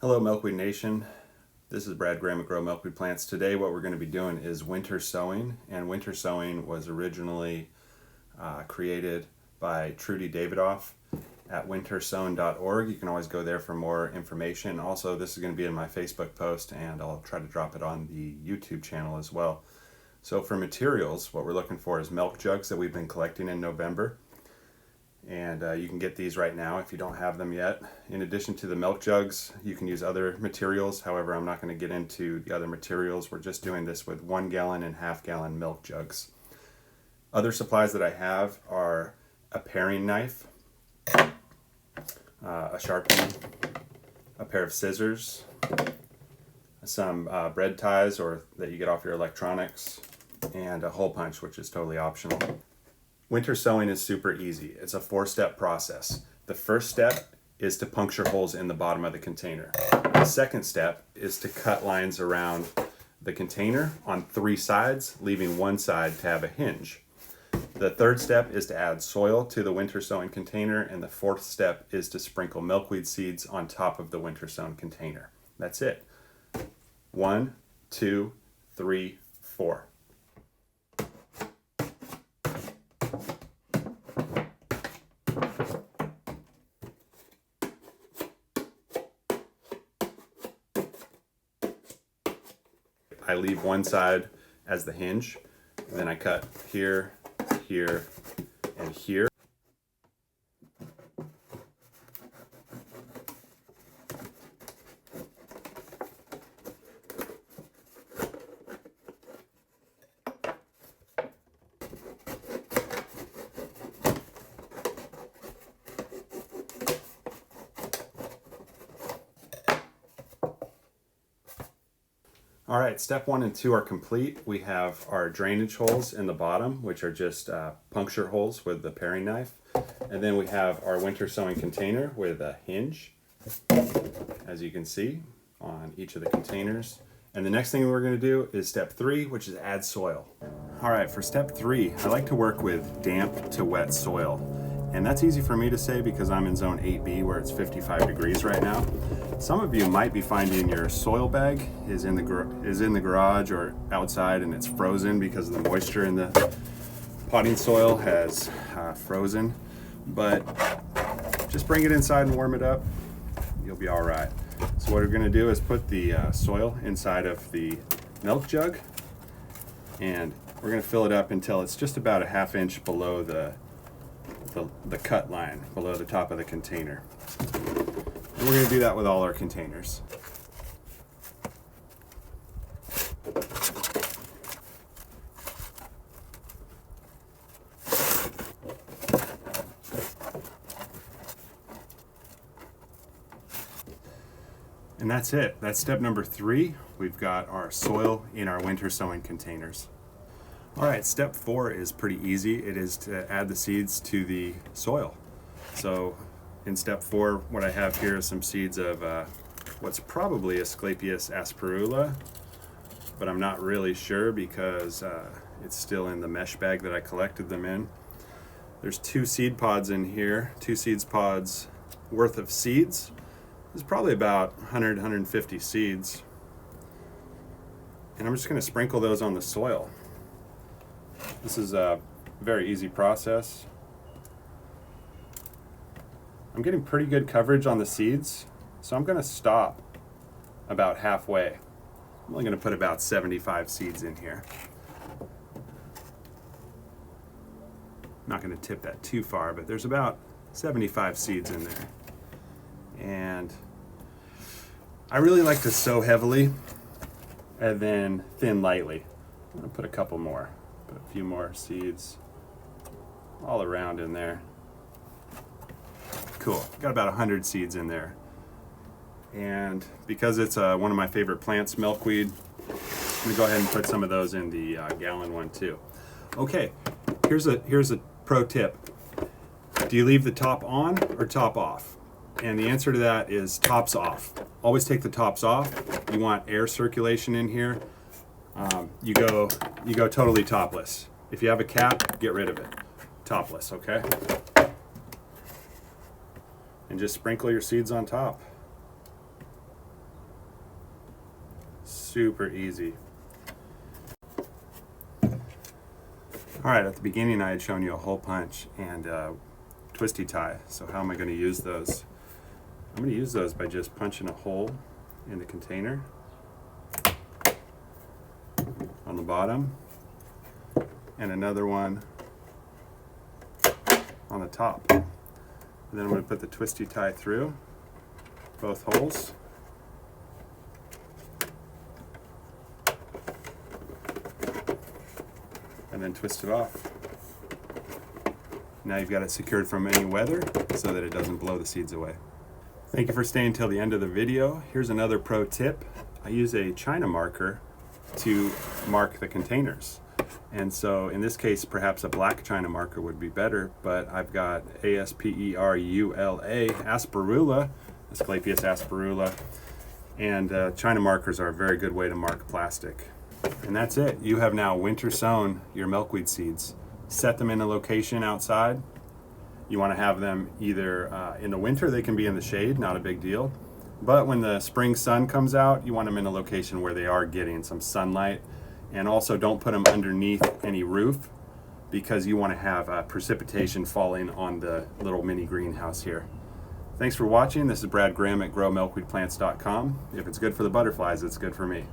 Hello Milkweed Nation, this is Brad Graham at Grow Milkweed Plants. Today what we're going to be doing is winter sowing, and winter sowing was originally created by Trudy Davidoff at wintersowing.org. You can always go there for more information. Also, this is going to be in my Facebook post, and I'll try to drop it on the YouTube channel as well. So for materials, what we're looking for is milk jugs that we've been collecting in November. And you can get these right now if you don't have them yet. In addition to the milk jugs, you can use other materials. However, I'm not going to get into the other materials. We're just doing this with 1 gallon and half-gallon milk jugs. Other supplies that I have are a paring knife, a Sharpie, a pair of scissors, some bread ties or that you get off your electronics, and a hole punch, which is totally optional. Winter sowing is super easy. It's a 4-step process. The first step is to puncture holes in the bottom of the container. The second step is to cut lines around the container on 3 sides, leaving one side to have a hinge. The third step is to add soil to the winter sowing container, and the fourth step is to sprinkle milkweed seeds on top of the winter sown container. That's it. 1, 2, 3, 4. I leave one side as the hinge, and then I cut here, here, and here. All right, step 1 and 2 are complete. We have our drainage holes in the bottom, which are just puncture holes with the paring knife. And then we have our winter sowing container with a hinge, as you can see on each of the containers. And the next thing we're going to do is step 3, which is add soil. All right, for step 3, I like to work with damp to wet soil. And that's easy for me to say because I'm in zone 8B where it's 55 degrees right now. Some of you might be finding your soil bag is in the garage or outside and it's frozen because the moisture in the potting soil has frozen. But just bring it inside and warm it up. You'll be all right. So what we're going to do is put the soil inside of the milk jug, and we're going to fill it up until it's just about a ½ inch below the cut line, below the top of the container. And we're going to do that with all our containers. And that's it. That's step number 3. We've got our soil in our winter sowing containers. All right, step 4 is pretty easy. It is to add the seeds to the soil. So in step 4, what I have here is some seeds of what's probably Asclepias asperula, but I'm not really sure because it's still in the mesh bag that I collected them in. There's 2 seed pods in here, 2 seeds pods worth of seeds. There's probably about 150 seeds. And I'm just going to sprinkle those on the soil. This is a very easy process. I'm getting pretty good coverage on the seeds, so I'm going to stop about halfway. I'm only going to put about 75 seeds in here. I'm not going to tip that too far, but there's about 75 seeds in there. And I really like to sow heavily and then thin lightly. I'm going to put a couple more. Put a few more seeds all around in there. Cool, got about 100 seeds in there. And because it's one of my favorite plants, milkweed, I'm gonna go ahead and put some of those in the gallon one too. Okay, here's a pro tip. Do you leave the top on or top off? And the answer to that is tops off. Always take the tops off. You want air circulation in here. You go totally topless. If you have a cap, get rid of it. Topless, okay? And just sprinkle your seeds on top. Super easy. All right, at the beginning I had shown you a hole punch and twisty tie. So how am I going to use those? I'm going to use those by just punching a hole in the container on the bottom and another one on the top. And then I'm going to put the twisty tie through both holes. And then twist it off. Now you've got it secured from any weather so that it doesn't blow the seeds away. Thank you for staying till the end of the video. Here's another pro tip. I use a China marker to mark the containers. And so in this case, perhaps a black China marker would be better, but I've got Asperula, Asclepias asperula, and China markers are a very good way to mark plastic. And that's it. You have now winter sown your milkweed seeds. Set them in a location outside. You want to have them either in the winter, they can be in the shade, not a big deal. But when the spring sun comes out, you want them in a location where they are getting some sunlight. And also don't put them underneath any roof because you want to have precipitation falling on the little mini greenhouse here. Thanks for watching. This is Brad Graham at GrowMilkweedPlants.com. If it's good for the butterflies, it's good for me.